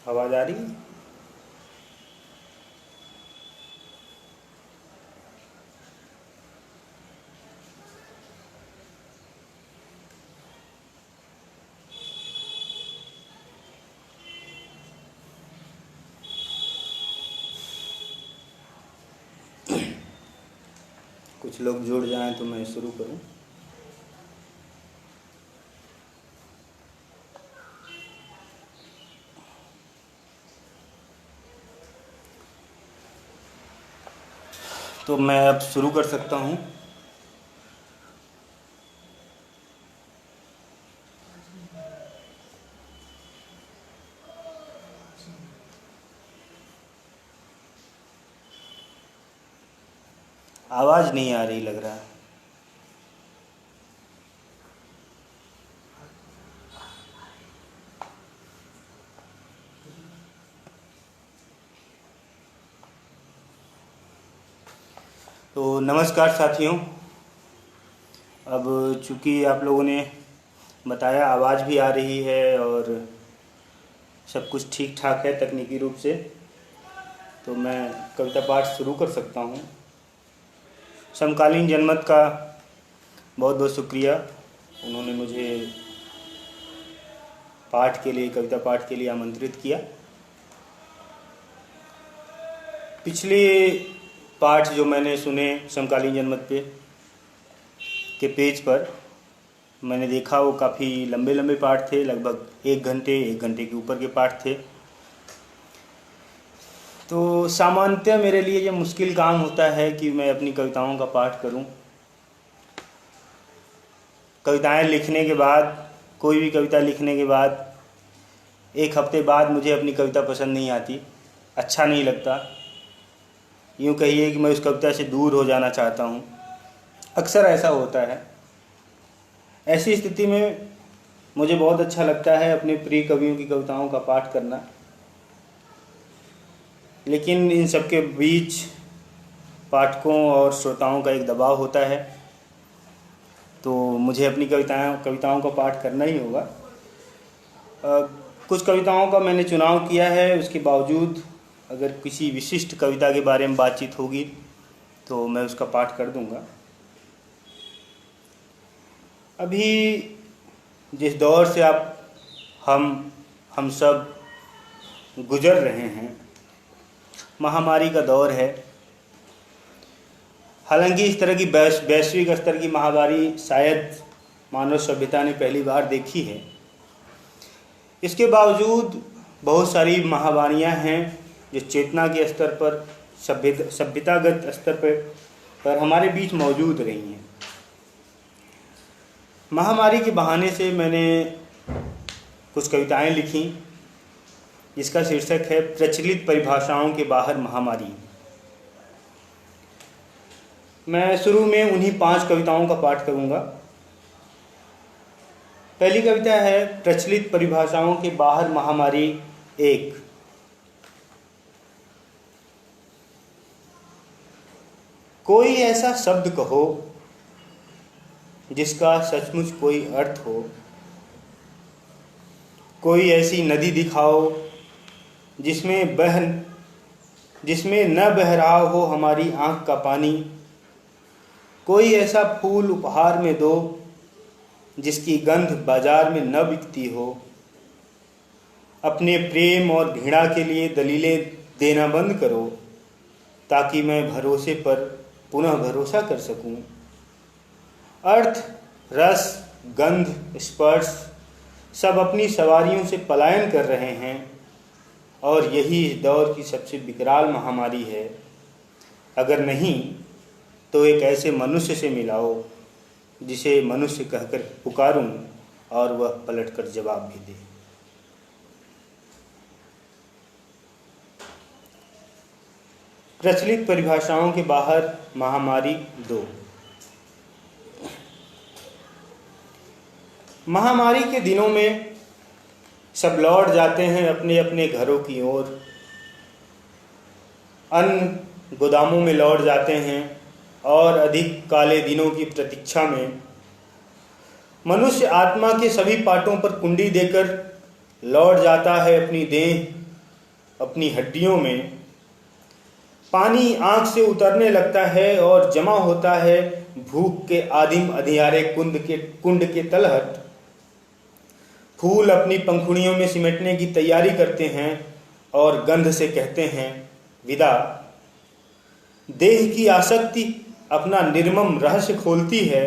आवाज़ आ रही है? कुछ लोग जुड़ जाएं तो मैं शुरू करूं। तो मैं अब शुरू कर सकता हूं। आवाज़ नहीं आ रही लग रहा है। तो नमस्कार साथियों। अब चूँकि आप लोगों ने बताया आवाज़ भी आ रही है और सब कुछ ठीक ठाक है तकनीकी रूप से, तो मैं कविता पाठ शुरू कर सकता हूँ। समकालीन जनमत का बहुत बहुत शुक्रिया, उन्होंने मुझे पाठ के लिए, कविता पाठ के लिए आमंत्रित किया। पिछले पाठ जो मैंने सुने समकालीन जनमत के पेज पर, मैंने देखा वो काफ़ी लंबे लंबे पाठ थे, लगभग 1 घंटे के ऊपर के पाठ थे। तो सामान्यतः मेरे लिए ये मुश्किल काम होता है कि मैं अपनी कविताओं का पाठ करूं। कविताएं लिखने के बाद, कोई भी कविता लिखने के बाद 1 हफ्ते बाद मुझे अपनी कविता पसंद नहीं आती, अच्छा नहीं लगता। यूँ कहिए कि मैं उस कविता से दूर हो जाना चाहता हूँ। अक्सर ऐसा होता है। ऐसी स्थिति में मुझे बहुत अच्छा लगता है अपने प्रिय कवियों की कविताओं का पाठ करना, लेकिन इन सब के बीच पाठकों और श्रोताओं का एक दबाव होता है, तो मुझे अपनी कविताओं का पाठ करना ही होगा। कुछ कविताओं का मैंने चुनाव किया है, उसके बावजूद अगर किसी विशिष्ट कविता के बारे में बातचीत होगी तो मैं उसका पाठ कर दूंगा। अभी जिस दौर से हम सब गुजर रहे हैं, महामारी का दौर है। हालांकि इस तरह की वैश्विक स्तर की महामारी शायद मानव सभ्यता ने पहली बार देखी है। इसके बावजूद बहुत सारी महामारियां हैं जो चेतना के स्तर पर, सभ्यतागत स्तर पर हमारे बीच मौजूद रही हैं। महामारी के बहाने से मैंने कुछ कविताएं लिखी, जिसका शीर्षक है प्रचलित परिभाषाओं के बाहर महामारी। मैं शुरू में उन्हीं 5 कविताओं का पाठ करूंगा। पहली कविता है प्रचलित परिभाषाओं के बाहर महामारी 1। कोई ऐसा शब्द कहो जिसका सचमुच कोई अर्थ हो, कोई ऐसी नदी दिखाओ जिसमें न बह रहा हो हमारी आंख का पानी, कोई ऐसा फूल उपहार में दो जिसकी गंध बाजार में न बिकती हो। अपने प्रेम और घृणा के लिए दलीलें देना बंद करो ताकि मैं भरोसे पर पुनः भरोसा कर सकूं। अर्थ, रस, गंध, स्पर्श सब अपनी सवारियों से पलायन कर रहे हैं और यही इस दौर की सबसे विकराल महामारी है। अगर नहीं तो एक ऐसे मनुष्य से मिलाओ जिसे मनुष्य कहकर पुकारूं और वह पलटकर जवाब भी दे। प्रचलित परिभाषाओं के बाहर महामारी 2। महामारी के दिनों में सब लौट जाते हैं अपने अपने घरों की ओर, अन्न गोदामों में लौट जाते हैं और अधिक काले दिनों की प्रतीक्षा में मनुष्य आत्मा के सभी पाटों पर कुंडी देकर लौट जाता है अपनी देह अपनी हड्डियों में। पानी आंख से उतरने लगता है और जमा होता है भूख के आदिम अधियारे कुंड के तलहट। फूल अपनी पंखुड़ियों में सिमटने की तैयारी करते हैं और गंध से कहते हैं विदा। देह की आसक्ति अपना निर्मम रहस्य खोलती है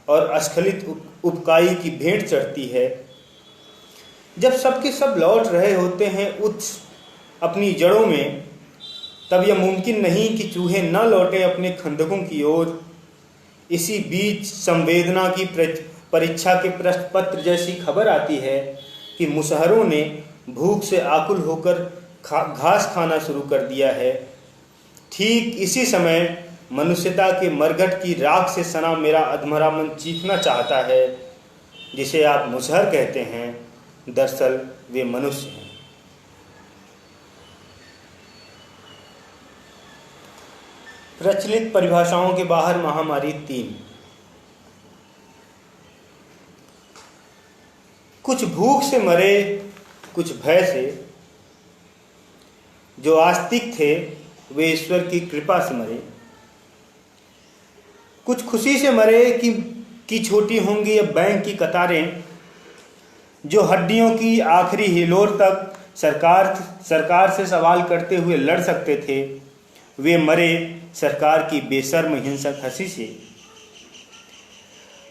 और अस्खलित उपकाई की भेंट चढ़ती है। जब सबके सब लौट रहे होते हैं उच्च अपनी जड़ों में, तब यह मुमकिन नहीं कि चूहे न लौटे अपने खंदकों की ओर। इसी बीच संवेदना की परीक्षा के प्रश्न पत्र जैसी खबर आती है कि मुसहरों ने भूख से आकुल होकर घास खाना शुरू कर दिया है। ठीक इसी समय मनुष्यता के मरघट की राख से सना मेरा अधमरा मन चीखना चाहता है। जिसे आप मुसहर कहते हैं, दरअसल वे मनुष्य हैं। प्रचलित परिभाषाओं के बाहर महामारी 3। कुछ भूख से मरे, कुछ भय से। जो आस्तिक थे वे ईश्वर की कृपा से मरे। कुछ खुशी से मरे कि छोटी होंगी अब बैंक की कतारें। जो हड्डियों की आखिरी हिलोर तक सरकार से सवाल करते हुए लड़ सकते थे, वे मरे सरकार की बेशर्म हिंसक हंसी से।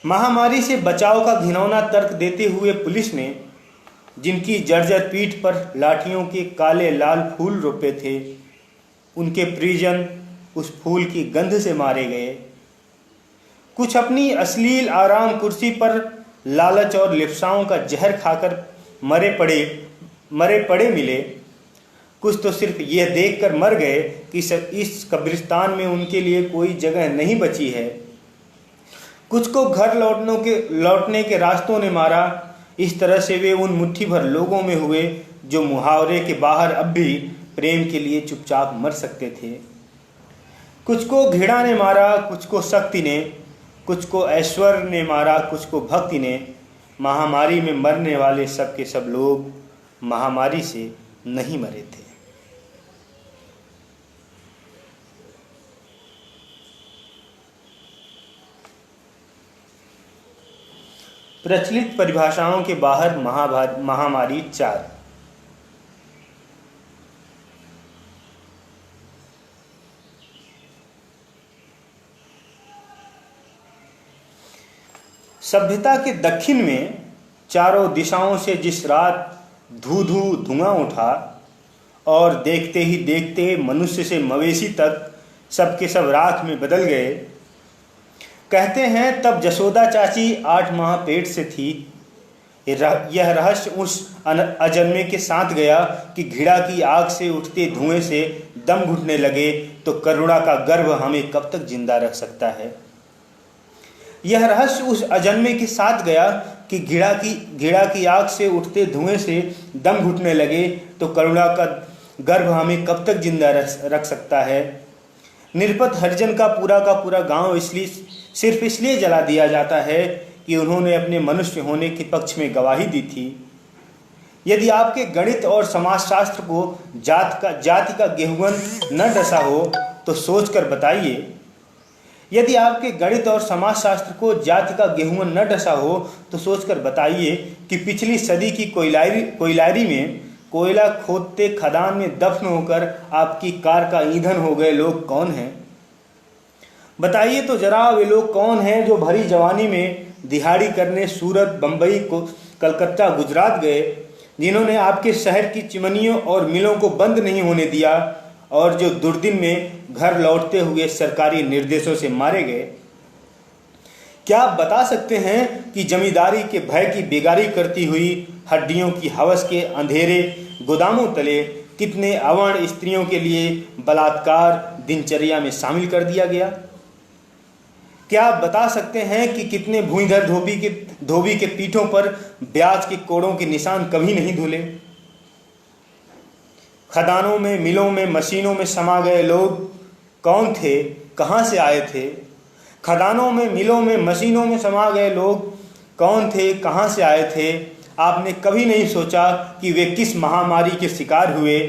महामारी से बचाव का घिनौना तर्क देते हुए पुलिस ने जिनकी जर्जर पीठ पर लाठियों के काले लाल फूल रोपे थे, उनके परिजन उस फूल की गंध से मारे गए। कुछ अपनी अश्लील आराम कुर्सी पर लालच और लिप्साओं का जहर खाकर मरे पड़े मिले। कुछ तो सिर्फ यह देखकर मर गए कि इस कब्रिस्तान में उनके लिए कोई जगह नहीं बची है। कुछ को घर लौटने के रास्तों ने मारा। इस तरह से वे उन मुट्ठी भर लोगों में हुए जो मुहावरे के बाहर अब भी प्रेम के लिए चुपचाप मर सकते थे। कुछ को घृणा ने मारा, कुछ को शक्ति ने, कुछ को ऐश्वर्य ने मारा, कुछ को भक्ति ने। महामारी में मरने वाले सब के सब लोग महामारी से नहीं मरे थे। प्रचलित परिभाषाओं के बाहर महामारी 4। सभ्यता के दक्षिण में चारों दिशाओं से जिस रात धुआं उठा और देखते ही देखते मनुष्य से मवेशी तक सबके सब राख में बदल गए। कहते हैं तब जसोदा चाची 8 माह पेट से थी। यह रहस्य उस अजन्मे के साथ गया कि घिड़ा की आग से उठते धुएं से दम घुटने लगे तो करुणा का गर्भ हमें कब तक जिंदा रख सकता है। यह रहस्य उस अजन्मे के साथ गया कि घिड़ा की आग से उठते धुएं से दम घुटने लगे तो करुणा का गर्भ हमें कब तक जिंदा रख सकता है। निरपत हरिजन का पूरा गांव सिर्फ इसलिए जला दिया जाता है कि उन्होंने अपने मनुष्य होने के पक्ष में गवाही दी थी। यदि आपके गणित और समाजशास्त्र को जाति का गेहूं न डसा हो तो सोचकर बताइए। यदि आपके गणित और समाजशास्त्र को जाति का गेहूं न डसा हो तो सोचकर बताइए कि पिछली सदी की कोयलारी में कोयला खोदते खदान में दफन होकर आपकी कार का ईंधन हो गए लोग कौन हैं। बताइए तो जरा वे लोग कौन हैं जो भरी जवानी में दिहाड़ी करने सूरत, बंबई, कलकत्ता, गुजरात गए, जिन्होंने आपके शहर की चिमनियों और मिलों को बंद नहीं होने दिया और जो दुर्दिन में घर लौटते हुए सरकारी निर्देशों से मारे गए। क्या आप बता सकते हैं कि जमींदारी के भय की बेगारी करती हुई हड्डियों की हवस के अंधेरे गोदामों तले कितने अवर्ण स्त्रियों के लिए बलात्कार दिनचर्या में शामिल कर दिया गया। क्या आप बता सकते हैं कि कितने भूइंधर धोबी के पीठों पर ब्याज के कोड़ों के निशान कभी नहीं धुले। खदानों में, मिलों में, मशीनों में समा गए लोग कौन थे, कहां से आए थे। खदानों में, मिलों में, मशीनों में समा गए लोग कौन थे, कहां से आए थे। आपने कभी नहीं सोचा कि वे किस महामारी के शिकार हुए।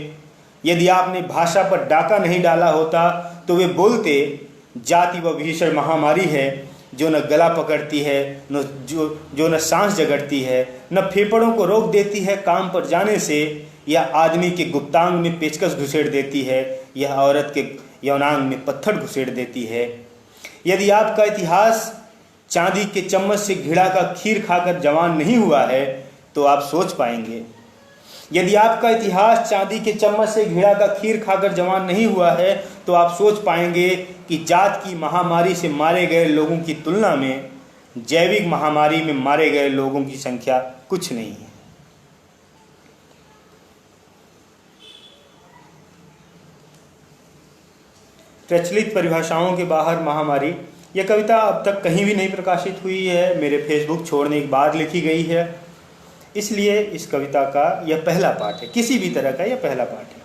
यदि आपने भाषा पर डाका नहीं डाला होता तो वे बोलते, जाति व भीषण महामारी है जो न गला पकड़ती है, जो न सांस जगड़ती है, न फेफड़ों को रोक देती है काम पर जाने से, या आदमी के गुप्तांग में पेचकस घुसेड़ देती है, या औरत के यौनांग में पत्थर घुसेड़ देती है। यदि आपका इतिहास चांदी के चम्मच से घिड़ा का खीर खाकर जवान नहीं हुआ है तो आप सोच पाएंगे, यदि आपका इतिहास चांदी के चम्मच से घिड़ा का खीर खाकर जवान नहीं हुआ है तो आप सोच पाएंगे कि जात की महामारी से मारे गए लोगों की तुलना में जैविक महामारी में मारे गए लोगों की संख्या कुछ नहीं है। प्रचलित परिभाषाओं के बाहर महामारी, यह कविता अब तक कहीं भी नहीं प्रकाशित हुई है, मेरे फेसबुक छोड़ने के बाद लिखी गई है, इसलिए इस कविता का यह पहला पाठ है, किसी भी तरह का यह पहला पाठ है।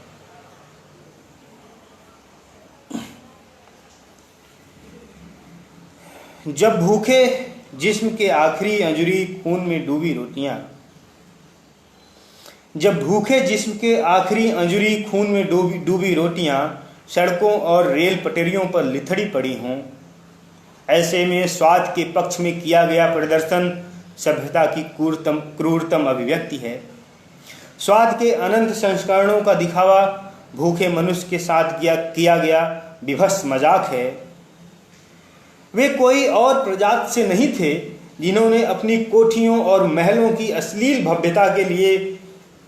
जब भूखे जिस्म के आखिरी अंजुरी खून में डूबी रोटियां, जब भूखे जिस्म के आखिरी अंजुरी खून में डूबी रोटियां सड़कों और रेल पटरियों पर लिथड़ी पड़ी हों, ऐसे में स्वाद के पक्ष में किया गया प्रदर्शन सभ्यता की क्रूरतम अभिव्यक्ति है। स्वाद के अनंत संस्करणों का दिखावा भूखे मनुष्य के साथ किया गया विभत्स मजाक है। वे कोई और प्रजाति से नहीं थे जिन्होंने अपनी कोठियों और महलों की अश्लील भव्यता के लिए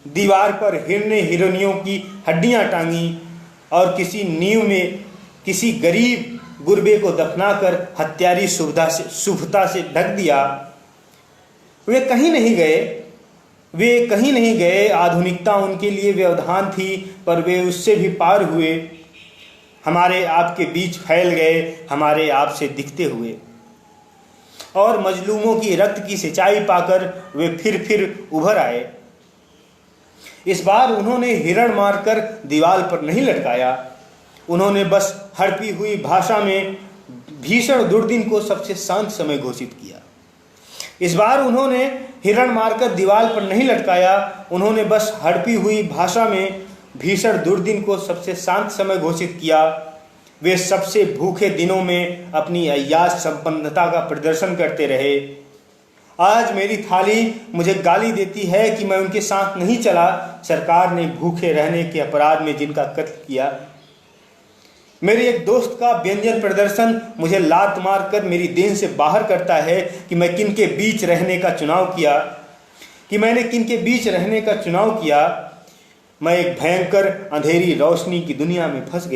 दीवार पर हिरने हिरनियों की हड्डियां टांगी और किसी नींव में किसी गरीब गुरबे को दफनाकर हत्यारी शुभता से ढक दिया। वे कहीं नहीं गए, आधुनिकता उनके लिए व्यवधान थी, पर वे उससे भी पार हुए, हमारे आप के बीच फैल गए, हमारे आप से दिखते हुए, और मजलूमों की रक्त की सिंचाई पाकर वे फिर उभर आए। इस बार उन्होंने हिरण मारकर दीवार पर नहीं लटकाया, उन्होंने बस हड़पी हुई भाषा में भीषण दुर्दिन को सबसे शांत समय घोषित किया। इस बार उन्होंने हिरण मारकर दीवार पर नहीं लटकाया, उन्होंने बस हड़पी हुई भाषा में भीषण दुर्दिन को सबसे शांत समय घोषित किया। वे सबसे भूखे दिनों में अपनी अय्याश संपन्नता का प्रदर्शन करते रहे। आज मेरी थाली मुझे गाली देती है कि मैं उनके साथ नहीं चला। सरकार ने भूखे रहने के अपराध में जिनका कत्ल किया, मेरे एक दोस्त का व्यंजन प्रदर्शन मुझे लात मारकर मेरी देन से बाहर करता है कि मैंने किन के बीच रहने का चुनाव किया। मैं एक भयंकर अंधेरी रोशनी की दुनिया में फंस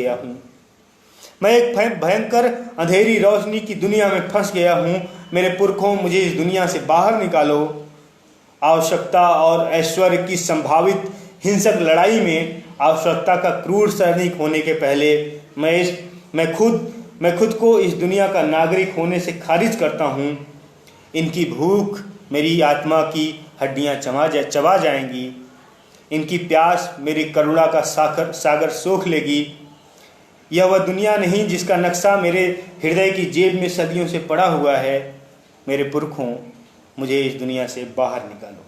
गया हूँ। मेरे पुरखों, मुझे इस दुनिया से बाहर निकालो। आवश्यकता और ऐश्वर्य की संभावित हिंसक लड़ाई में आवश्यकता का क्रूर सैनिक होने के पहले मैं खुद को इस दुनिया का नागरिक होने से खारिज करता हूँ। इनकी भूख मेरी आत्मा की हड्डियाँ चबा जाएंगी, इनकी प्यास मेरी करुणा का सागर सोख लेगी। यह वह दुनिया नहीं जिसका नक्शा मेरे हृदय की जेब में सदियों से पड़ा हुआ है। मेरे पुरखों, मुझे इस दुनिया से बाहर निकालो।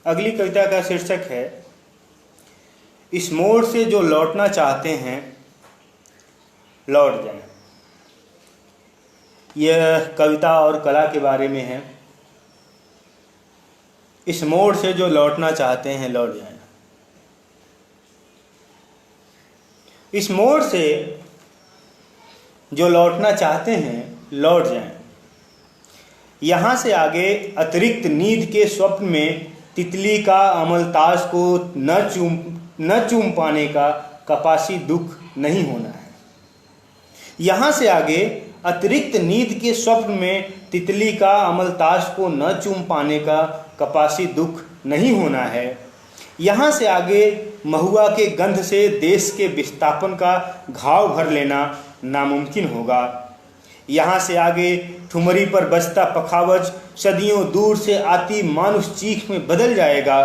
अगली कविता का शीर्षक है, इस मोड़ से जो लौटना चाहते हैं लौट जाएं। यह कविता और कला के बारे में है। इस मोड़ से जो लौटना चाहते हैं लौट जाएं। इस मोड़ से जो लौटना चाहते हैं लौट जाएं। यहाँ से आगे अतिरिक्त नींद के स्वप्न में तितली का अमलताज को न चूम पाने का कपासी दुख नहीं होना है। यहाँ से आगे अतिरिक्त नींद के स्वप्न में तितली का अमलताज को न चूम पाने का कपासी दुख नहीं होना है। यहाँ से आगे महुआ के गंध से देश के विस्थापन का घाव भर लेना नामुमकिन होगा। यहाँ से आगे ठुमरी पर बजता पखावज सदियों दूर से आती मानुष चीख में बदल जाएगा।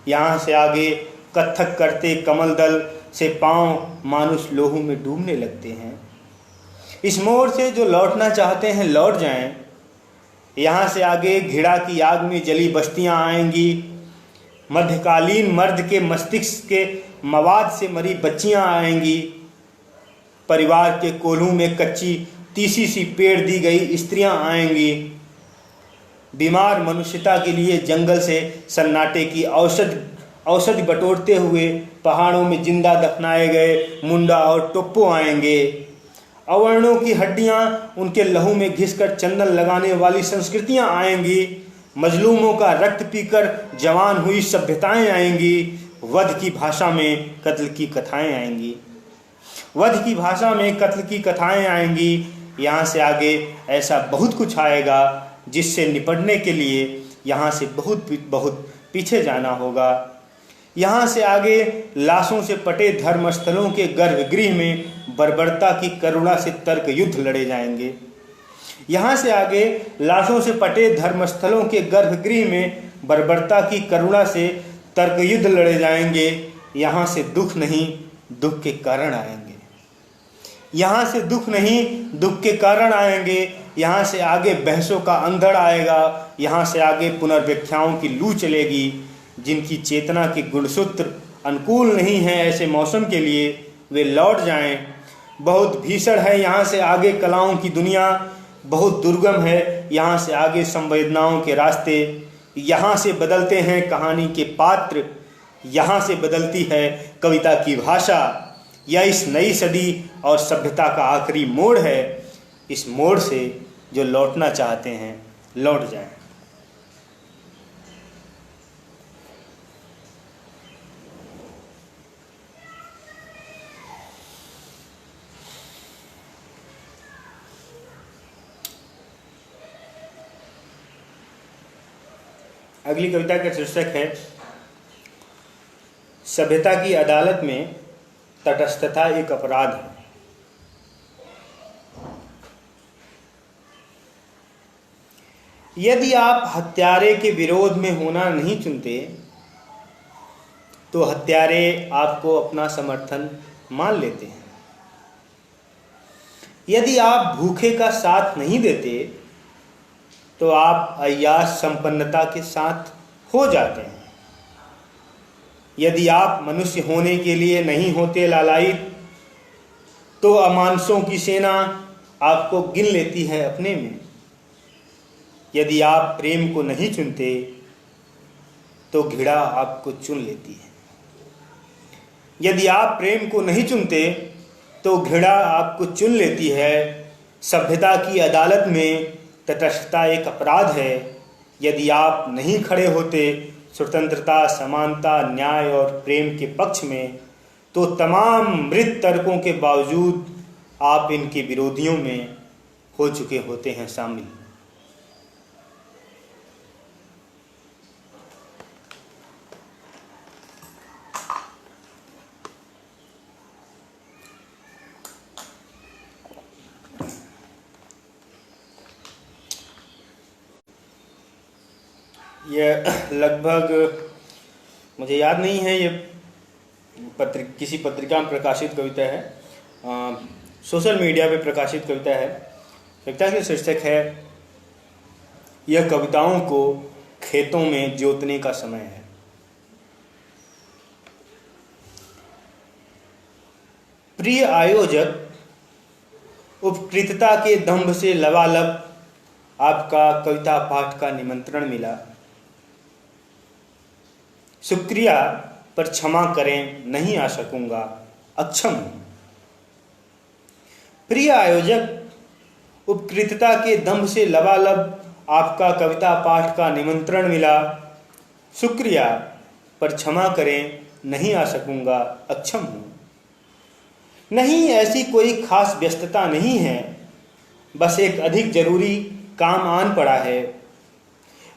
यहाँ से आगे कत्थक करते कमल दल से पांव मानुष लोहू में डूबने लगते हैं। इस मोड़ से जो लौटना चाहते हैं लौट जाएं। यहाँ से आगे घिड़ा की आग में जली बस्तियां आएंगी। मध्यकालीन मर्द के मस्तिष्क के मवाद से मरी बच्चियां आएंगी। परिवार के कोल्हू में कच्ची तीसी सी पेड़ दी गई स्त्रियां आएंगी। बीमार मनुष्यता के लिए जंगल से सन्नाटे की औषधि बटोरते हुए पहाड़ों में जिंदा दफनाए गए मुंडा और टोप्पो आएंगे। अवर्णों की हड्डियां उनके लहू में घिसकर चंदन लगाने वाली संस्कृतियां आएंगी। मजलूमों का रक्त पीकर जवान हुई सभ्यताएं आएंगी। वध की भाषा में कत्ल की कथाएं आएंगी। वध की भाषा में कत्ल की कथाएं आएंगी। यहाँ से आगे ऐसा बहुत कुछ आएगा जिससे निपटने के लिए यहाँ से बहुत बहुत पीछे जाना होगा। यहाँ से आगे लाशों से पटे धर्मस्थलों के गर्भगृह में बर्बरता की करुणा से तर्क युद्ध लड़े जाएंगे। यहाँ से आगे लाशों से पटे धर्मस्थलों के गर्भगृह में बर्बरता की करुणा से तर्क युद्ध लड़े जाएंगे। यहाँ से दुख नहीं दुख के कारण आएंगे। यहाँ से दुख नहीं दुख के कारण आएंगे। यहाँ से आगे बहसों का अंधड़ आएगा। यहाँ से आगे पुनर्व्याख्याओं की लू चलेगी। जिनकी चेतना के गुणसूत्र अनुकूल नहीं है ऐसे मौसम के लिए वे लौट जाएं। बहुत भीषण है यहाँ से आगे कलाओं की दुनिया। बहुत दुर्गम है यहाँ से आगे संवेदनाओं के रास्ते। यहाँ से बदलते हैं कहानी के पात्र। यहाँ से बदलती है कविता की भाषा। यह इस नई सदी और सभ्यता का आखिरी मोड़ है। इस मोड़ से जो लौटना चाहते हैं लौट जाएं। अगली कविता का शीर्षक है सभ्यता की अदालत में तटस्थता एक अपराध है। यदि आप हत्यारे के विरोध में होना नहीं चुनते तो हत्यारे आपको अपना समर्थन मान लेते हैं। यदि आप भूखे का साथ नहीं देते तो आप अय्याश संपन्नता के साथ हो जाते हैं। यदि आप मनुष्य होने के लिए नहीं होते लालायित तो अमानुषों की सेना आपको गिन लेती है अपने में। यदि आप प्रेम को नहीं चुनते तो घृणा आपको चुन लेती है। यदि आप प्रेम को नहीं चुनते तो घृणा आपको चुन लेती है। सभ्यता की अदालत में तटस्थता एक अपराध है। यदि आप नहीं खड़े होते स्वतंत्रता, समानता, न्याय और प्रेम के पक्ष में तो तमाम मृत तर्कों के बावजूद आप इनके विरोधियों में हो चुके होते हैं शामिल। यह लगभग मुझे याद नहीं है, ये किसी पत्रिका में प्रकाशित कविता है, सोशल मीडिया पे प्रकाशित कविता है। कविता का शीर्षक है यह कविताओं को खेतों में जोतने का समय है। प्रिय आयोजक, उपकृतता के दंभ से लबालब आपका कविता पाठ का निमंत्रण मिला। शुक्रिया पर क्षमा करें नहीं आ सकूंगा, अक्षम हूं। प्रिय आयोजक, उपकृतता के दंभ से लबालब आपका कविता पाठ का निमंत्रण मिला। शुक्रिया पर क्षमा करें नहीं आ सकूंगा, अक्षम हूं। नहीं, ऐसी कोई खास व्यस्तता नहीं है, बस एक अधिक जरूरी काम आन पड़ा है।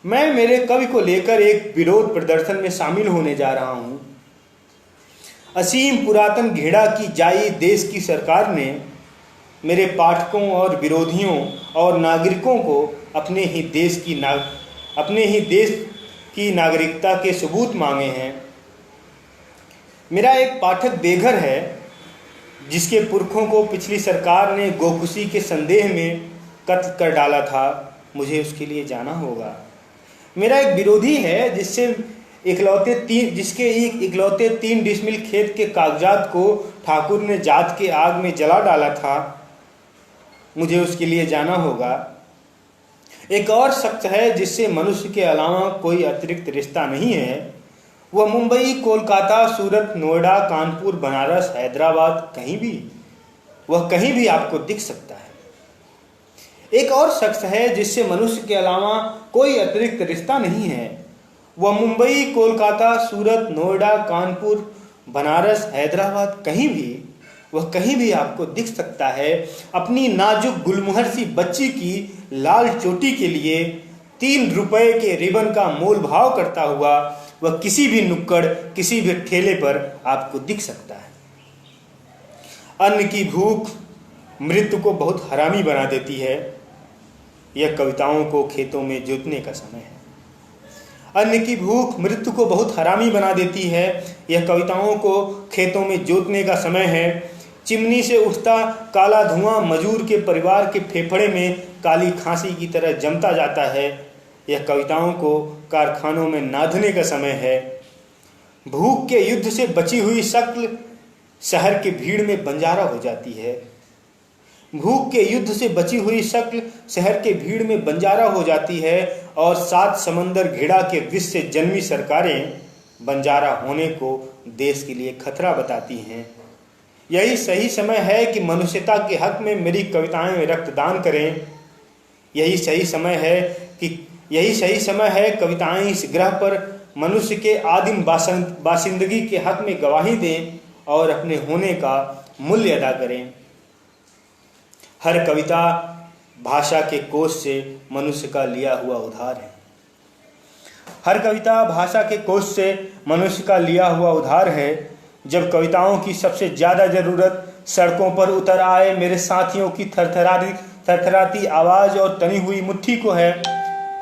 मैं मेरे कवि को लेकर एक विरोध प्रदर्शन में शामिल होने जा रहा हूं। असीम पुरातन घृणा की जाई देश की सरकार ने मेरे पाठकों और विरोधियों और नागरिकों को अपने ही देश की नागरिकता के सबूत मांगे हैं। मेरा एक पाठक बेघर है जिसके पुरखों को पिछली सरकार ने गोकुशी के संदेह में कत्ल कर डाला था। मुझे उसके लिए जाना होगा। मेरा एक विरोधी है जिसके इकलौते 3 डिसमिल खेत के कागजात को ठाकुर ने जात के आग में जला डाला था। मुझे उसके लिए जाना होगा। एक और शख्स है जिससे मनुष्य के अलावा कोई अतिरिक्त रिश्ता नहीं है। वह मुंबई, कोलकाता, सूरत, नोएडा, कानपुर, बनारस, हैदराबाद, वह कहीं भी आपको दिख सकता है। एक और शख्स है जिससे मनुष्य के अलावा कोई अतिरिक्त रिश्ता नहीं है। वह मुंबई, कोलकाता, सूरत, नोएडा, कानपुर, बनारस, हैदराबाद, वह कहीं भी आपको दिख सकता है। अपनी नाजुक गुलमोहर सी बच्ची की लाल चोटी के लिए 3 रुपए के रिबन का मोल भाव करता हुआ वह किसी भी नुक्कड़, किसी भी ठेले पर आपको दिख सकता है। अन्न की भूख मृत्यु को बहुत हरामी बना देती है। यह कविताओं को खेतों में जोतने का समय है। अन्न की भूख मृत्यु को बहुत हरामी बना देती है। यह कविताओं को खेतों में जोतने का समय है। चिमनी से उठता काला धुआं मजूर के परिवार के फेफड़े में काली खांसी की तरह जमता जाता है। यह कविताओं को कारखानों में नाधने का समय है। भूख के युद्ध से बची हुई शक्ल शहर के भीड़ में बंजारा हो जाती है। भूख के युद्ध से बची हुई शक्ल शहर के भीड़ में बंजारा हो जाती है और 7 समंदर घिरा के विष से जन्मी सरकारें बंजारा होने को देश के लिए खतरा बताती हैं। यही सही समय है कि मनुष्यता के हक में मेरी कविताएं में रक्तदान करें। यही सही समय है कविताएं इस ग्रह पर मनुष्य के आदिम बासिंदगी के हक में गवाही दें और अपने होने का मूल्य अदा करें। हर कविता भाषा के कोश से मनुष्य का लिया हुआ उधार है। हर कविता भाषा के कोश से मनुष्य का लिया हुआ उधार है। जब कविताओं की सबसे ज़्यादा ज़रूरत सड़कों पर उतर आए मेरे साथियों की थरथराती आवाज़ और तनी हुई मुट्ठी को है,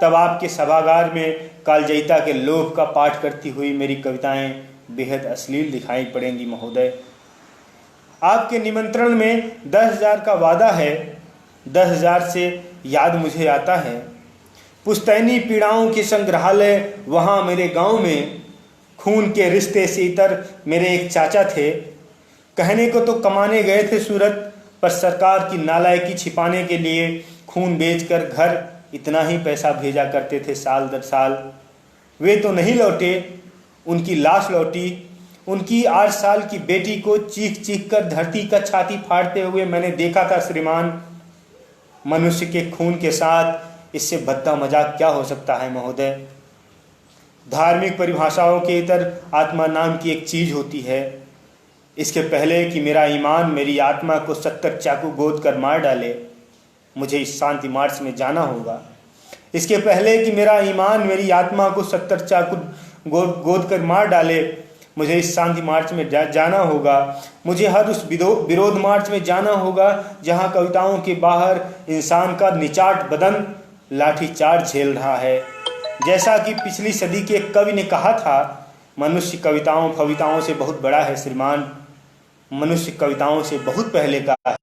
तब आपके सभागार में कालजयिता के लोभ का पाठ करती हुई मेरी कविताएं बेहद अश्लील दिखाई पड़ेंगी महोदय। आपके निमंत्रण में 10,000 का वादा है। 10,000 से याद मुझे आता है पुश्तैनी पीड़ाओं के संग्रहालय वहाँ मेरे गांव में। खून के रिश्ते से इतर मेरे एक चाचा थे। कहने को तो कमाने गए थे सूरत, पर सरकार की नालायकी छिपाने के लिए खून बेचकर घर इतना ही पैसा भेजा करते थे साल दर साल। वे तो नहीं लौटे, उनकी लाश लौटी। उनकी 8 साल की बेटी को चीख चीख कर धरती का छाती फाड़ते हुए मैंने देखा था श्रीमान। मनुष्य के खून के साथ इससे भद्दा मजाक क्या हो सकता है महोदय। धार्मिक परिभाषाओं के इतर आत्मा नाम की एक चीज होती है। इसके पहले कि मेरा ईमान मेरी आत्मा को 70 चाकू गोद कर मार डाले, मुझे इस शांति मार्च में जाना होगा। इसके पहले कि मेरा ईमान मेरी आत्मा को 70 चाकू गोद कर मार डाले, मुझे इस शांति मार्च में जाना होगा। मुझे हर उस विरोध मार्च में जाना होगा जहां कविताओं के बाहर इंसान का निचाट बदन लाठीचार्ज झेल रहा है। जैसा कि पिछली सदी के एक कवि ने कहा था, मनुष्य कविताओं से बहुत बड़ा है श्रीमान। मनुष्य कविताओं से बहुत पहले का है।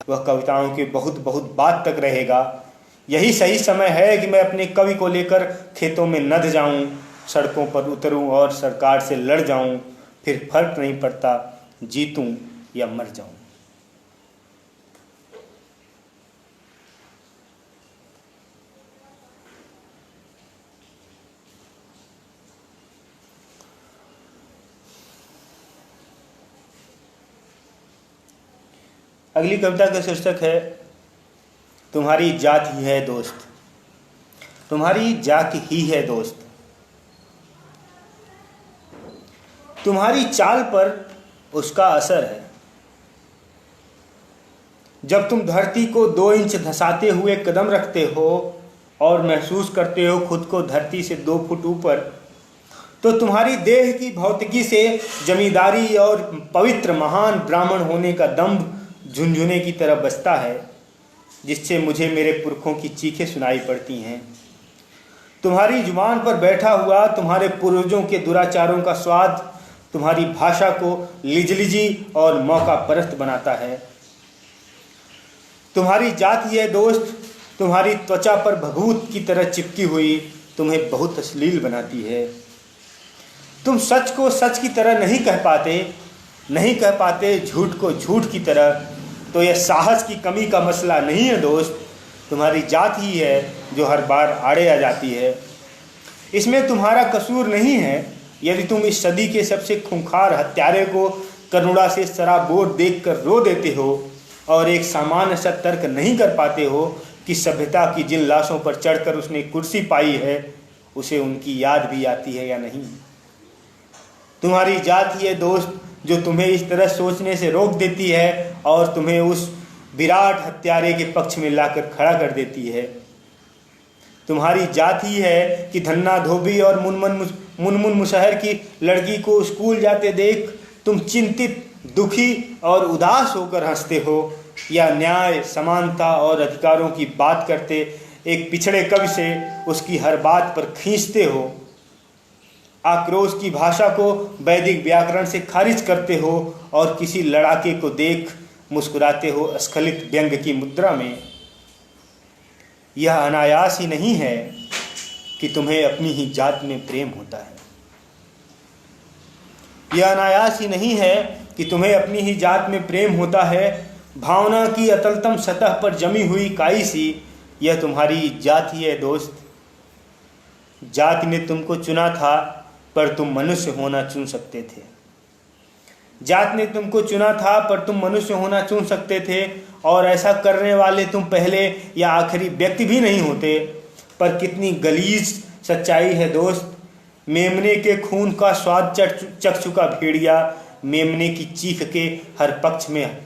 वह कविताओं के बहुत बहुत बाद तक रहेगा। यही सही समय है कि मैं अपने कवि को लेकर खेतों में नद जाऊं, सड़कों पर उतरूं और सरकार से लड़ जाऊं। फिर फर्क नहीं पड़ता जीतूं या मर जाऊं। अगली कविता का शीर्षक है तुम्हारी जात ही है दोस्त। तुम्हारी जात ही है दोस्त। तुम्हारी चाल पर उसका असर है। जब तुम धरती को 2 इंच धंसाते हुए कदम रखते हो और महसूस करते हो खुद को धरती से 2 फुट ऊपर, तो तुम्हारी देह की भौतिकी से जमींदारी और पवित्र महान ब्राह्मण होने का दंभ झुनझुने की तरह बजता है, जिससे मुझे मेरे पुरखों की चीखें सुनाई पड़ती हैं। तुम्हारी जुबान पर बैठा हुआ तुम्हारे पूर्वजों के दुराचारों का स्वाद तुम्हारी भाषा को लिजलिजी और मौका परस्त बनाता है। तुम्हारी जाति है दोस्त, तुम्हारी त्वचा पर भभूत की तरह चिपकी हुई तुम्हें बहुत अश्लील बनाती है। तुम सच को सच की तरह नहीं कह पाते झूठ को झूठ की तरह। तो यह साहस की कमी का मसला नहीं है दोस्त, तुम्हारी जात ही है जो हर बार आड़े आ जाती है। इसमें तुम्हारा कसूर नहीं है यदि तुम इस सदी के सबसे खूंखार हत्यारे को करुणा से सराबोर देखकर रो देते हो और एक सामान्य सा तर्क नहीं कर पाते हो कि सभ्यता की जिन लाशों पर चढ़कर उसने कुर्सी पाई है उसे उनकी याद भी आती है या नहीं। तुम्हारी जात ही है दोस्त जो तुम्हें इस तरह सोचने से रोक देती है और तुम्हें उस विराट हत्यारे के पक्ष में लाकर खड़ा कर देती है। तुम्हारी जात ही है कि धन्ना धोबी और मुनमुन मुशहर की लड़की को स्कूल जाते देख तुम चिंतित, दुखी और उदास होकर हंसते हो, या न्याय, समानता और अधिकारों की बात करते एक पिछड़े कवि से उसकी हर बात पर खींचते हो। आक्रोश की भाषा को वैदिक व्याकरण से खारिज करते हो और किसी लड़ाके को देख मुस्कुराते हो स्खलित व्यंग की मुद्रा में। यह अनायास ही नहीं है कि तुम्हें अपनी ही जात में प्रेम होता है। यह अनायास ही नहीं है कि तुम्हें अपनी ही जात में प्रेम होता है। भावना की अतलतम सतह पर जमी हुई काई सी यह तुम्हारी जात ही है दोस्त। जाति ने तुमको चुना था पर तुम मनुष्य होना चुन सकते थे। जात ने तुमको चुना था पर तुम मनुष्य होना चुन सकते थे, और ऐसा करने वाले तुम पहले या आखिरी व्यक्ति भी नहीं होते। पर कितनी गलीज सच्चाई है दोस्त। मेमने के खून का स्वाद चख चुका भेड़िया मेमने की चीख के हर पक्ष में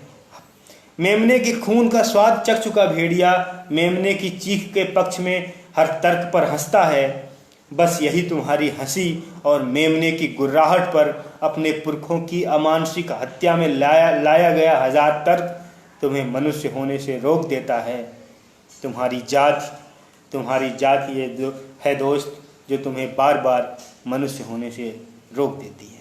मेमने के खून का स्वाद चख चुका भेड़िया मेमने की चीख के पक्ष में हर तर्क पर हंसता है। बस यही तुम्हारी हंसी और मेमने की गुर्राहट पर अपने पुरखों की अमानुषिक हत्या में लाया गया हजार तर्क तुम्हें मनुष्य होने से रोक देता है। तुम्हारी जात ही है दोस्त जो तुम्हें बार बार मनुष्य होने से रोक देती है।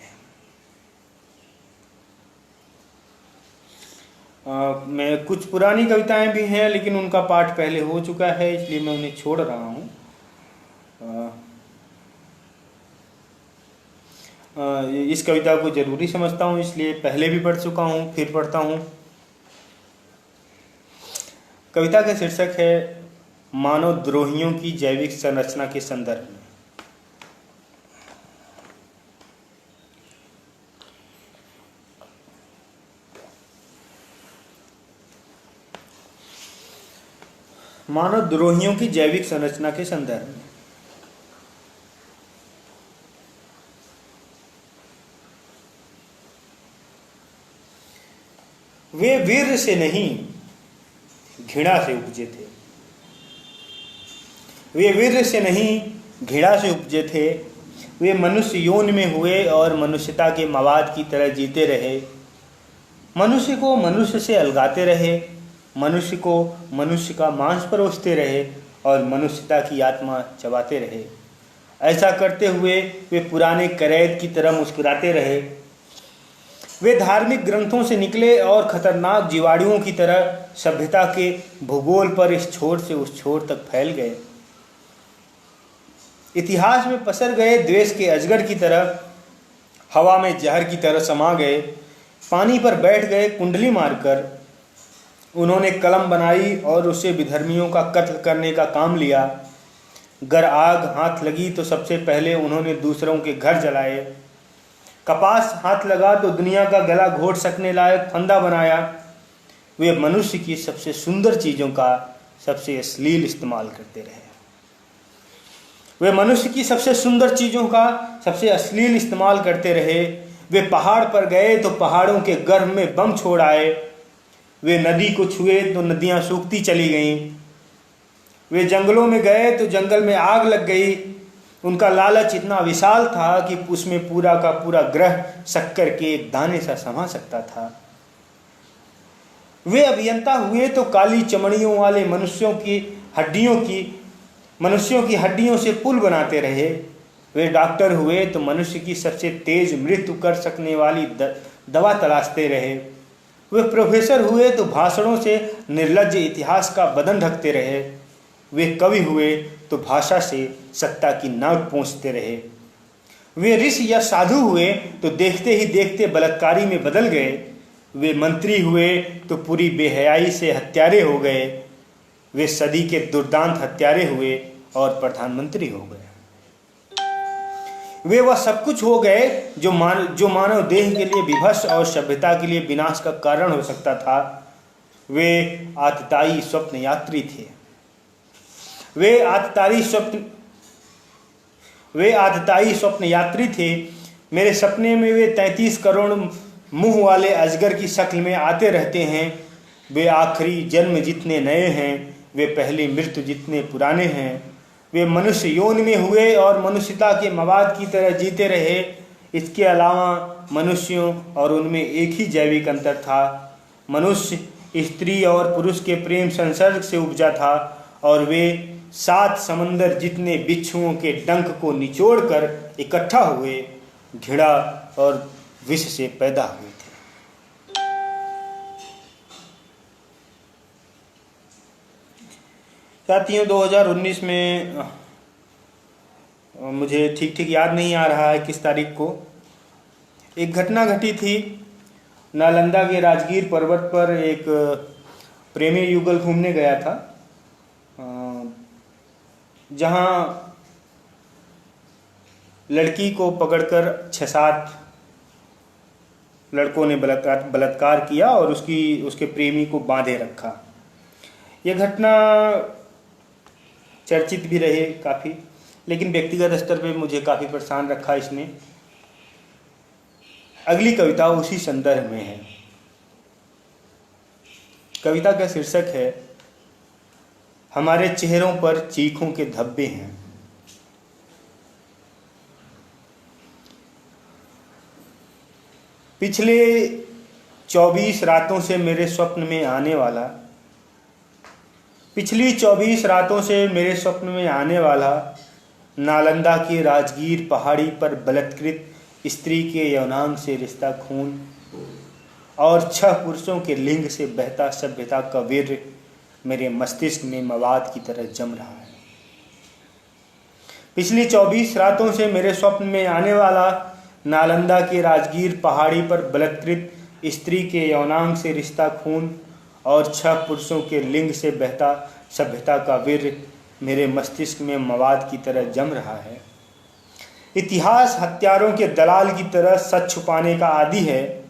मैं कुछ पुरानी कविताएं भी हैं लेकिन उनका पाठ पहले हो चुका है इसलिए मैं उन्हें छोड़ रहा हूँ। इस कविता को जरूरी समझता हूँ इसलिए पहले भी पढ़ चुका हूँ, फिर पढ़ता हूँ। कविता का शीर्षक है मानव द्रोहियों की जैविक संरचना के संदर्भ में। मानव द्रोहियों की जैविक संरचना के संदर्भ में। वे वीर से नहीं घृणा से उपजे थे। वे वीर से नहीं घृणा से उपजे थे। वे मनुष्य योनि में हुए और मनुष्यता के मवाद की तरह जीते रहे। मनुष्य को मनुष्य से अलगाते रहे, मनुष्य को मनुष्य का मांस परोसते रहे और मनुष्यता की आत्मा चबाते रहे। ऐसा करते हुए वे पुराने करैद की तरह मुस्कुराते रहे। वे धार्मिक ग्रंथों से निकले और खतरनाक जीवाणुओं की तरह सभ्यता के भूगोल पर इस छोर से उस छोर तक फैल गए। इतिहास में पसर गए द्वेष के अजगर की तरह, हवा में जहर की तरह समा गए। पानी पर बैठ गए कुंडली मारकर। उन्होंने कलम बनाई और उससे विधर्मियों का कत्ल करने का काम लिया। गर आग हाथ लगी तो सबसे पहले उन्होंने दूसरों के घर जलाए। कपास हाथ लगा तो दुनिया का गला घोट सकने लायक फंदा बनाया। वे मनुष्य की सबसे सुंदर चीज़ों का सबसे अश्लील इस्तेमाल करते रहे। वे मनुष्य की सबसे सुंदर चीज़ों का सबसे अश्लील इस्तेमाल करते रहे। वे पहाड़ पर गए तो पहाड़ों के गर्भ में बम छोड़ आए। वे नदी को छुए तो नदियां सूखती चली गईं। वे जंगलों में गए तो जंगल में आग लग गई। उनका लालच इतना विशाल था कि उसमें पूरा का पूरा ग्रह शक्कर के एक दाने सा समा सकता था। वे अभियंता हुए तो काली चमड़ियों वाले मनुष्यों की हड्डियों से पुल बनाते रहे। वे डॉक्टर हुए तो मनुष्य की सबसे तेज मृत्यु कर सकने वाली दवा तलाशते रहे। वे प्रोफेसर हुए तो भाषणों से निर्लज्ज इतिहास का बदन ढकते रहे। वे कवि हुए तो भाषा से सत्ता की नाक पोंछते रहे। वे ऋषि या साधु हुए तो देखते ही देखते बलात्कारी में बदल गए। वे मंत्री हुए तो पूरी बेहयाई से हत्यारे हो गए। वे सदी के दुर्दांत हत्यारे हुए और प्रधानमंत्री हो गए। वे वह सब कुछ हो गए जो मानव देह के लिए विभत्स और सभ्यता के लिए विनाश का कारण हो सकता था। वे आतताई स्वप्न यात्री थे। वे आतताई स्वप्न यात्री थे। मेरे सपने में वे 33 करोड़ मुंह वाले अजगर की शक्ल में आते रहते हैं। वे आखिरी जन्म जितने नए हैं, वे पहली मृत्यु जितने पुराने हैं। वे मनुष्य योनि में हुए और मनुष्यता के मवाद की तरह जीते रहे। इसके अलावा मनुष्यों और उनमें एक ही जैविक अंतर था। मनुष्य स्त्री और पुरुष के प्रेम संसर्ग से उपजा था और वे 7 समंदर जितने बिच्छुओं के डंक को निचोड़कर इकट्ठा हुए, घृणा और विष से पैदा हुए थे। साथियों, 2019 में मुझे ठीक याद नहीं आ रहा है किस तारीख को एक घटना घटी थी। नालंदा के राजगीर पर्वत पर एक प्रेमी युगल घूमने गया था, जहां लड़की को पकड़कर 6-7 लड़कों ने बलात्कार किया और उसके प्रेमी को बांधे रखा। यह घटना चर्चित भी रहे काफ़ी, लेकिन व्यक्तिगत स्तर पे मुझे काफ़ी परेशान रखा इसने। अगली कविता उसी संदर्भ में है। कविता का शीर्षक है हमारे चेहरों पर चीखों के धब्बे हैं। पिछले 24 रातों से मेरे स्वप्न में आने वाला नालंदा की राजगीर पहाड़ी पर बलात्कृत स्त्री के यौनांग से रिश्ता खून और 6 पुरुषों के लिंग से बहता सभ्यता का वीर्य मेरे मस्तिष्क में मवाद की तरह जम रहा है। पिछली 24 रातों से मेरे स्वप्न में आने वाला नालंदा की राजगीर पहाड़ी पर बलात्कृत स्त्री के यौनांग से रिश्ता खून और 6 पुरुषों के लिंग से बहता सभ्यता का वीर्य मेरे मस्तिष्क में मवाद की तरह जम रहा है। इतिहास हत्यारों के दलाल की तरह सच छुपाने का आदी है।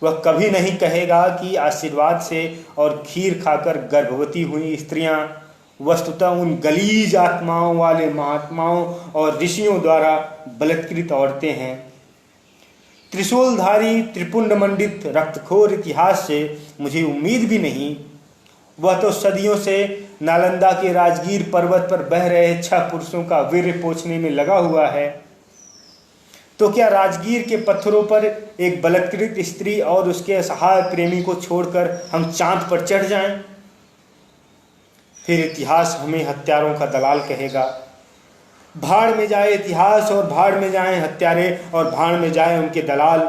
वह कभी नहीं कहेगा कि आशीर्वाद से और खीर खाकर गर्भवती हुई स्त्रियां वस्तुतः उन गलीज आत्माओं वाले महात्माओं और ऋषियों द्वारा बलात्कृत औरतें हैं। त्रिशूलधारी त्रिपुंड मंडित रक्तखोर इतिहास से मुझे उम्मीद भी नहीं। वह तो सदियों से नालंदा के राजगीर पर्वत पर बह रहे 6 पुरुषों का वीर्य पोंछने में लगा हुआ है। तो क्या राजगीर के पत्थरों पर एक बलात्कृत स्त्री और उसके असहाय प्रेमी को छोड़कर हम चांद पर चढ़ जाएं? फिर इतिहास हमें हत्यारों का दलाल कहेगा। भाड़ में जाए इतिहास और भाड़ में जाएं हत्यारे और भाड़ में जाए उनके दलाल।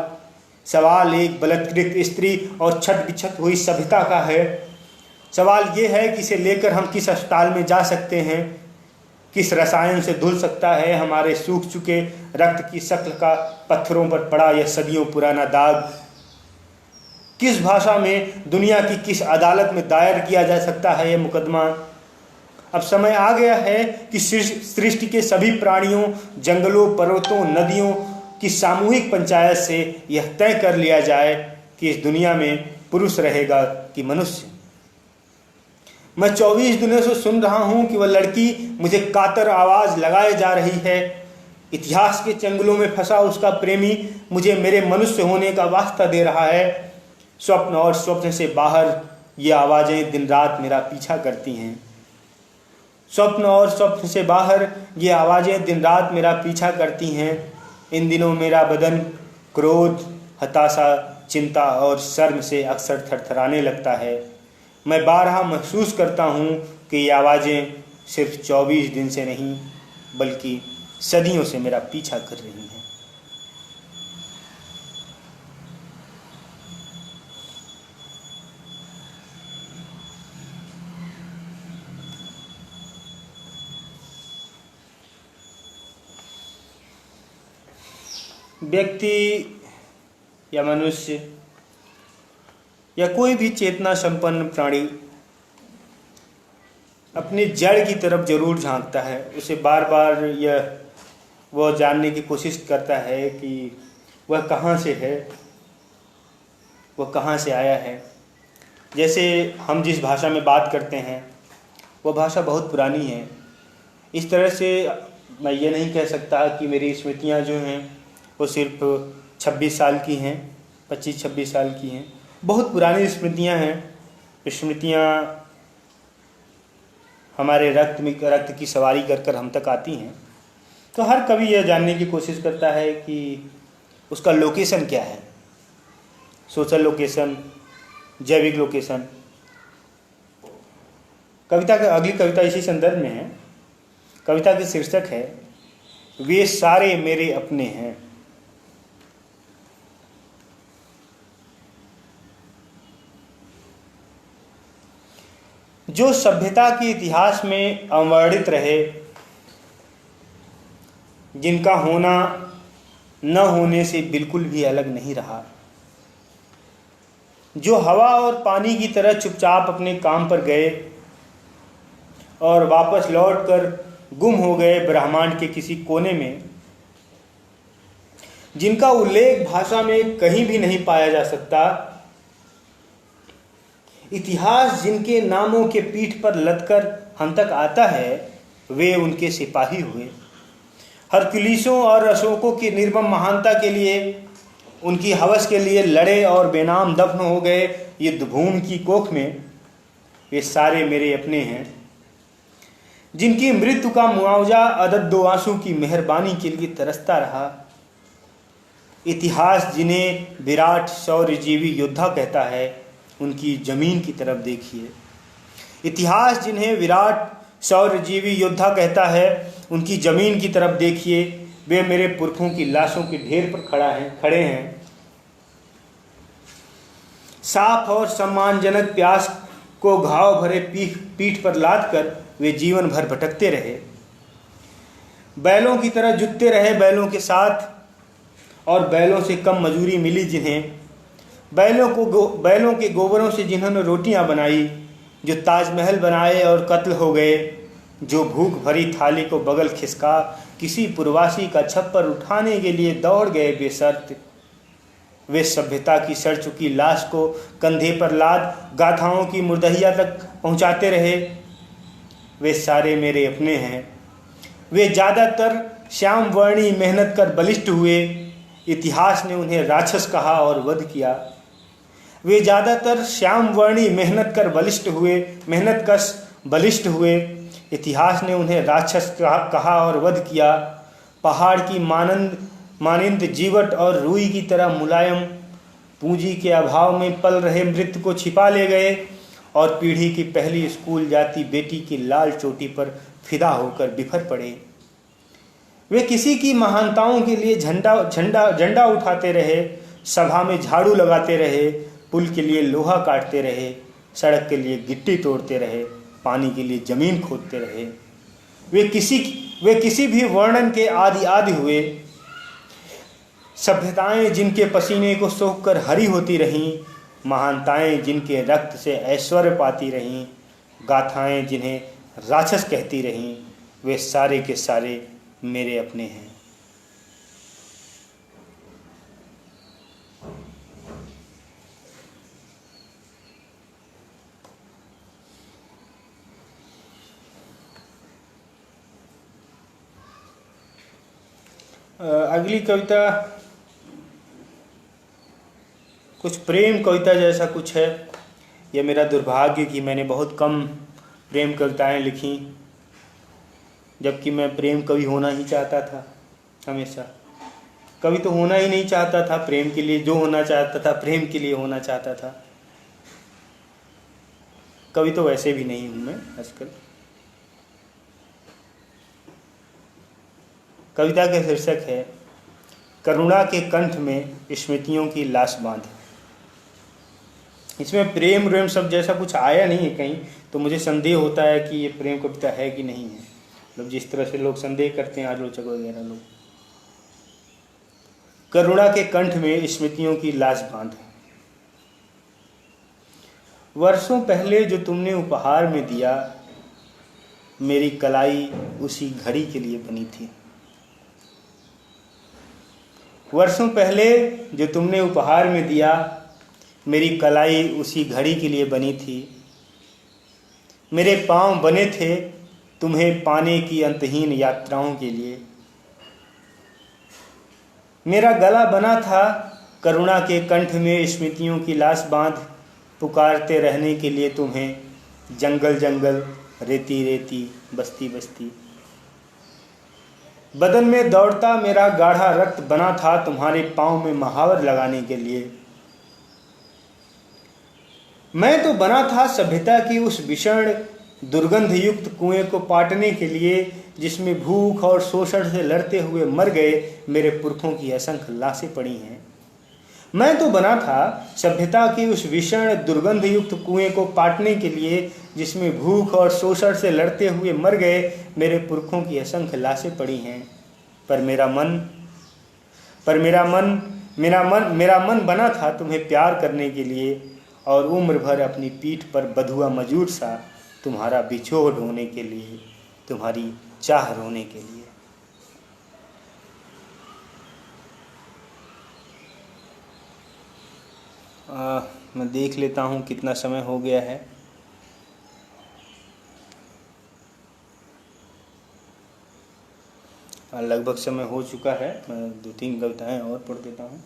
सवाल एक बलात्कृत स्त्री और छट बिछट हुई सभ्यता का है। सवाल ये है कि इसे लेकर हम किस अस्पताल में जा सकते हैं, किस रसायन से धुल सकता है हमारे सूख चुके रक्त की शक्ल का पत्थरों पर पड़ा यह सदियों पुराना दाग। किस भाषा में दुनिया की किस अदालत में दायर किया जा सकता है यह मुकदमा। अब समय आ गया है कि सृष्टि के सभी प्राणियों, जंगलों, पर्वतों, नदियों की सामूहिक पंचायत से यह तय कर लिया जाए कि इस दुनिया में पुरुष रहेगा कि मनुष्य। मैं 24 दिनों से सुन रहा हूं कि वह लड़की मुझे कातर आवाज लगाए जा रही है। इतिहास के चंगुलों में फंसा उसका प्रेमी मुझे मेरे मनुष्य होने का वास्ता दे रहा है। स्वप्न और स्वप्न से बाहर ये आवाज़ें दिन रात मेरा पीछा करती हैं। स्वप्न और स्वप्न से बाहर ये आवाज़ें दिन रात मेरा पीछा करती हैं। इन दिनों मेरा बदन क्रोध, हताशा, चिंता और शर्म से अक्सर थरथराने लगता है। मैं बारहा महसूस करता हूँ कि ये आवाज़ें सिर्फ 24 दिन से नहीं बल्कि सदियों से मेरा पीछा कर रही हैं। व्यक्ति या मनुष्य या कोई भी चेतना संपन्न प्राणी अपनी जड़ की तरफ जरूर झांकता है। उसे बार बार वह जानने की कोशिश करता है कि वह कहाँ से है, वह कहाँ से आया है। जैसे हम जिस भाषा में बात करते हैं वह भाषा बहुत पुरानी है। इस तरह से मैं ये नहीं कह सकता कि मेरी स्मृतियाँ जो हैं वो सिर्फ 26 साल की हैं, 25-26 साल की हैं। बहुत पुरानी स्मृतियाँ हैं। स्मृतियाँ हमारे रक्त की सवारी कर हम तक आती हैं। तो हर कवि यह जानने की कोशिश करता है कि उसका लोकेशन क्या है, सोशल लोकेशन, जैविक लोकेशन। कविता का अगली कविता इसी संदर्भ में है। कविता की शीर्षक है वे सारे मेरे अपने हैं। जो सभ्यता के इतिहास में अवर्णित रहे, जिनका होना न होने से बिल्कुल भी अलग नहीं रहा, जो हवा और पानी की तरह चुपचाप अपने काम पर गए और वापस लौटकर गुम हो गए ब्रह्मांड के किसी कोने में, जिनका उल्लेख भाषा में कहीं भी नहीं पाया जा सकता, इतिहास जिनके नामों के पीठ पर लदकर हम तक आता है, वे उनके सिपाही हुए। हरक्यूलिसों और अशोकों की निर्मम महानता के लिए, उनकी हवस के लिए लड़े और बेनाम दफन हो गए युद्ध भूमि की कोख में। वे सारे मेरे अपने हैं, जिनकी मृत्यु का मुआवजा अदद आंसू की मेहरबानी के लिए तरसता रहा। इतिहास जिन्हें विराट शौर्यजीवी योद्धा कहता है, उनकी जमीन की तरफ देखिए। इतिहास जिन्हें विराट शौर्यजीवी योद्धा कहता है, उनकी जमीन की तरफ देखिए। वे मेरे पुरखों की लाशों के ढेर पर खड़े हैं। साफ और सम्मानजनक प्यास को घाव भरे पीठ पर लाद कर वे जीवन भर भटकते रहे, बैलों की तरह जुटते रहे बैलों के साथ, और बैलों से कम मजूरी मिली जिन्हें। बैलों के गोबरों से जिन्होंने रोटियां बनाई, जो ताजमहल बनाए और कत्ल हो गए, जो भूख भरी थाली को बगल खिसका किसी पुरवासी का छप्पर उठाने के लिए दौड़ गए बेशर्त। वे सभ्यता की सड़ चुकी लाश को कंधे पर लाद गाथाओं की मुर्दहिया तक पहुंचाते रहे। वे सारे मेरे अपने हैं। वे ज़्यादातर श्याम वर्णी मेहनत कर बलिष्ठ हुए। इतिहास ने उन्हें राक्षस कहा और वध किया। वे ज़्यादातर श्याम वर्णी मेहनत कश बलिष्ठ हुए। इतिहास ने उन्हें राक्षस कहा और वध किया। पहाड़ की मानिंद जीवट और रुई की तरह मुलायम, पूंजी के अभाव में पल रहे मृत्यु को छिपा ले गए और पीढ़ी की पहली स्कूल जाती बेटी की लाल चोटी पर फिदा होकर बिफर पड़े। वे किसी की महानताओं के लिए झंडा उठाते रहे, सभा में झाड़ू लगाते रहे, पुल के लिए लोहा काटते रहे, सड़क के लिए गिट्टी तोड़ते रहे, पानी के लिए जमीन खोदते रहे। वे किसी भी वर्णन के आदि हुए। सभ्यताएं जिनके पसीने को सोखकर हरी होती रहीं, महानताएं जिनके रक्त से ऐश्वर्य पाती रहीं, गाथाएं जिन्हें राक्षस कहती रहीं, वे सारे के सारे मेरे अपने हैं। अगली कविता कुछ प्रेम कविता जैसा कुछ है। यह मेरा दुर्भाग्य कि मैंने बहुत कम प्रेम कविताएं लिखी, जबकि मैं प्रेम कवि होना ही चाहता था हमेशा। कभी तो होना ही नहीं चाहता था प्रेम के लिए, जो होना चाहता था प्रेम के लिए होना चाहता था। कभी तो वैसे भी नहीं हूं मैं आजकल। कविता का शीर्षक है करुणा के कंठ में स्मृतियों की लाश बांध। इसमें प्रेम प्रेम सब जैसा कुछ आया नहीं है कहीं, तो मुझे संदेह होता है कि ये प्रेम कविता है कि नहीं है। मतलब जिस तरह से लोग संदेह करते हैं आलोचक वगैरह लोग। करुणा के कंठ में स्मृतियों की लाश बांध। वर्षों पहले जो तुमने उपहार में दिया, मेरी कलाई उसी घड़ी के लिए बनी थी। वर्षों पहले जो तुमने उपहार में दिया, मेरी कलाई उसी घड़ी के लिए बनी थी। मेरे पांव बने थे तुम्हें पाने की अंतहीन यात्राओं के लिए। मेरा गला बना था करुणा के कंठ में स्मृतियों की लाश बांध, पुकारते रहने के लिए तुम्हें जंगल जंगल, रेती रेती, बस्ती बस्ती। बदन में दौड़ता मेरा गाढ़ा रक्त बना था तुम्हारे पांव में महावर लगाने के लिए। मैं तो बना था सभ्यता की उस विषण दुर्गंध युक्त कुएं को पाटने के लिए, जिसमें भूख और शोषण से लड़ते हुए मर गए मेरे पुरखों की असंख्य लाशें पड़ी हैं। मैं तो बना था सभ्यता की उस विषण दुर्गंध युक्त कुएं को पाटने के लिए, जिसमें भूख और शोषण से लड़ते हुए मर गए मेरे पुरखों की असंख्य लाशें पड़ी हैं। पर मेरा मन बना था तुम्हें प्यार करने के लिए, और उम्र भर अपनी पीठ पर बधुआ मजूर सा तुम्हारा बिछोह ढोने के लिए, तुम्हारी चाह रोने के लिए। मैं देख लेता हूँ कितना समय हो गया है। लगभग समय हो चुका है। मैं 2-3 कविताएं और पढ़ देता हूँ।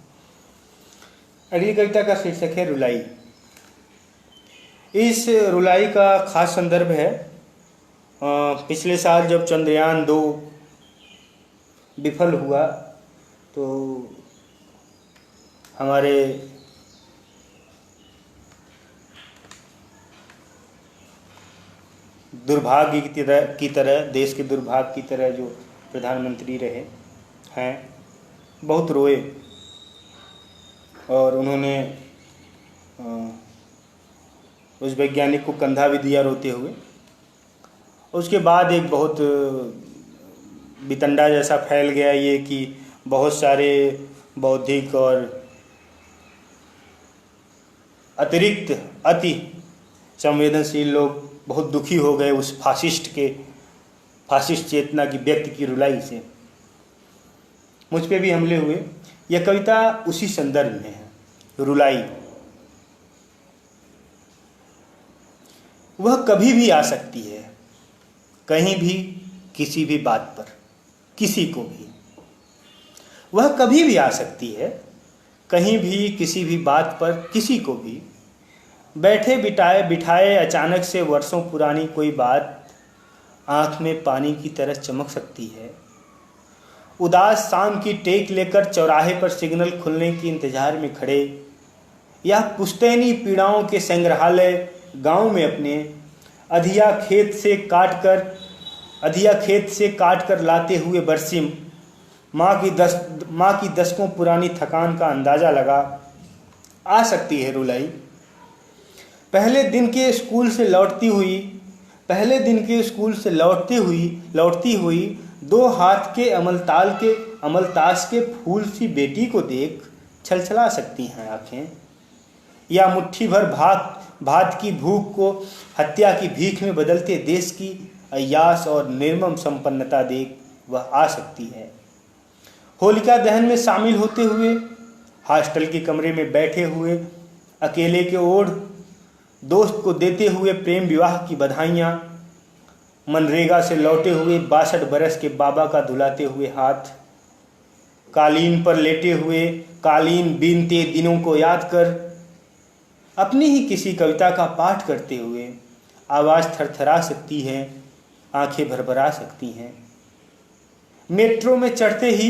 अगली कविता का शीर्षक है रुलाई। इस रुलाई का खास संदर्भ है पिछले साल जब चंद्रयान 2 विफल हुआ, तो हमारे दुर्भाग्य की तरह देश के दुर्भाग्य की तरह जो प्रधानमंत्री रहे हैं, बहुत रोए और उन्होंने उस वैज्ञानिक को कंधा भी दिया रोते हुए। उसके बाद एक बहुत बितंडा जैसा फैल गया ये कि बहुत सारे बौद्धिक और अतिरिक्त अति संवेदनशील लोग बहुत दुखी हो गए उस फासिस्ट चेतना की व्यक्ति की रुलाई से। मुझ पे भी हमले हुए। यह कविता उसी संदर्भ में है, रुलाई। वह कभी भी आ सकती है, कहीं भी, किसी भी बात पर, किसी को भी। वह कभी भी आ सकती है, कहीं भी, किसी भी बात पर, किसी को भी। बैठे बिठाए अचानक से वर्षों पुरानी कोई बात आंख में पानी की तरह चमक सकती है। उदास शाम की टेक लेकर चौराहे पर सिग्नल खुलने के इंतजार में खड़े, या पुश्तैनी पीड़ाओं के संग्रहालय गांव में अपने अधिया खेत से काट कर लाते हुए बरसिम माँ की दशकों पुरानी थकान का अंदाजा लगा। आ सकती है रुलाई। पहले दिन के स्कूल से लौटती हुई 2 हाथ के अमलतास के फूल सी बेटी को देख छलछला सकती हैं आंखें, या मुट्ठी भर भात की भूख को हत्या की भीख में बदलते देश की अय्यास और निर्मम संपन्नता देख वह आ सकती है। होलिका दहन में शामिल होते हुए, हॉस्टल के कमरे में बैठे हुए अकेले के ओढ़ दोस्त को देते हुए प्रेम विवाह की बधाइयाँ, मनरेगा से लौटे हुए 62 बरस के बाबा का धुलाते हुए हाथ, कालीन पर लेटे हुए कालीन बीनते दिनों को याद कर अपनी ही किसी कविता का पाठ करते हुए आवाज़ थरथरा सकती है, आंखें भरभरा सकती हैं। मेट्रो में चढ़ते ही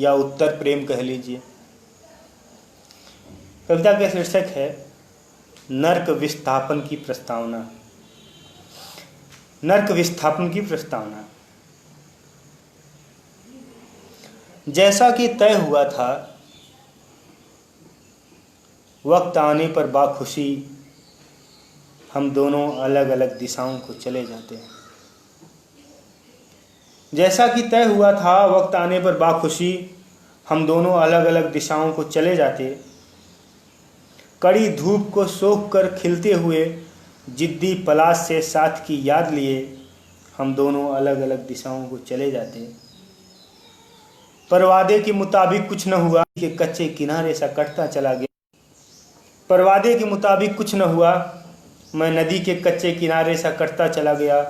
या उत्तर प्रेम कह लीजिए। कविता का शीर्षक है नर्क विस्थापन की प्रस्तावना। नर्क विस्थापन की प्रस्तावना। जैसा कि तय हुआ था, वक्त आने पर बाखुशी हम दोनों अलग अलग दिशाओं को चले जाते हैं। जैसा कि तय हुआ था, वक्त आने पर बाखुशी हम दोनों अलग अलग दिशाओं को चले जाते। कड़ी धूप को सोख कर खिलते हुए जिद्दी पलाश से साथ की याद लिए हम दोनों अलग अलग दिशाओं को चले जाते। पर वादे के मुताबिक कुछ न हुआ कि कच्चे किनारे सा कटता चला गया। पर वादे के मुताबिक कुछ न हुआ, मैं नदी के कच्चे किनारे सा कटता चला गया।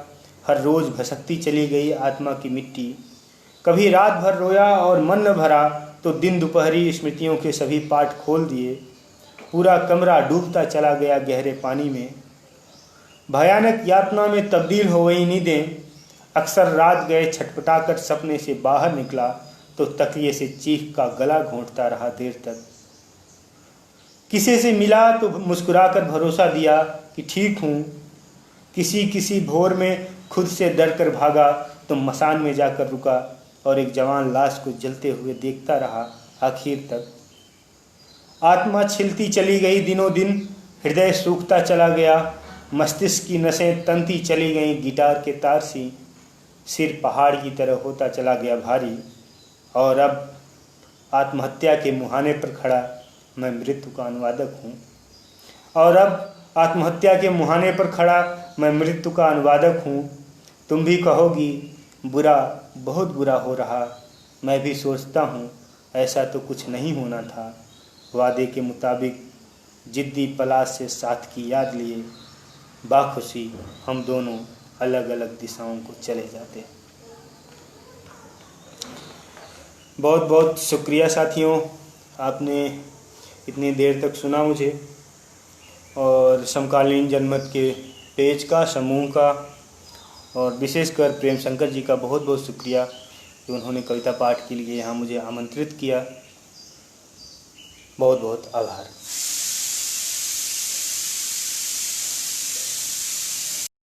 हर रोज़ भसकती चली गई आत्मा की मिट्टी। कभी रात भर रोया और मन न भरा तो दिन दोपहरी स्मृतियों के सभी पाठ खोल दिए। पूरा कमरा डूबता चला गया गहरे पानी में। भयानक यातना में तब्दील हो गई नींदें। अक्सर रात गए छटपटाकर सपने से बाहर निकला तो तकिए से चीख का गला घोंटता रहा देर तक। किसी से मिला तो मुस्कुराकर भरोसा दिया कि ठीक हूँ। किसी भोर में खुद से डर कर भागा तो मसान में जाकर रुका और एक जवान लाश को जलते हुए देखता रहा आखिर तक। आत्मा छिलती चली गई दिनों दिन, हृदय सूखता चला गया, मस्तिष्क की नसें तनती चली गईं गिटार के तार सी। सिर पहाड़ की तरह होता चला गया भारी। और अब आत्महत्या के मुहाने पर खड़ा मैं मृत्यु का अनुवादक हूँ। और अब आत्महत्या के मुहाने पर खड़ा मैं मृत्यु का अनुवादक हूँ। तुम भी कहोगी बुरा, बहुत बुरा हो रहा। मैं भी सोचता हूँ ऐसा तो कुछ नहीं होना था। वादे के मुताबिक जिद्दी पलाश से साथ की याद लिए बाखुशी हम दोनों अलग अलग दिशाओं को चले जाते। बहुत बहुत शुक्रिया साथियों, आपने इतनी देर तक सुना मुझे। और समकालीन जनमत के पेज का, समूह का और विशेषकर प्रेम शंकर जी का बहुत बहुत शुक्रिया कि उन्होंने कविता पाठ के लिए यहाँ मुझे आमंत्रित किया। बहुत बहुत आभार।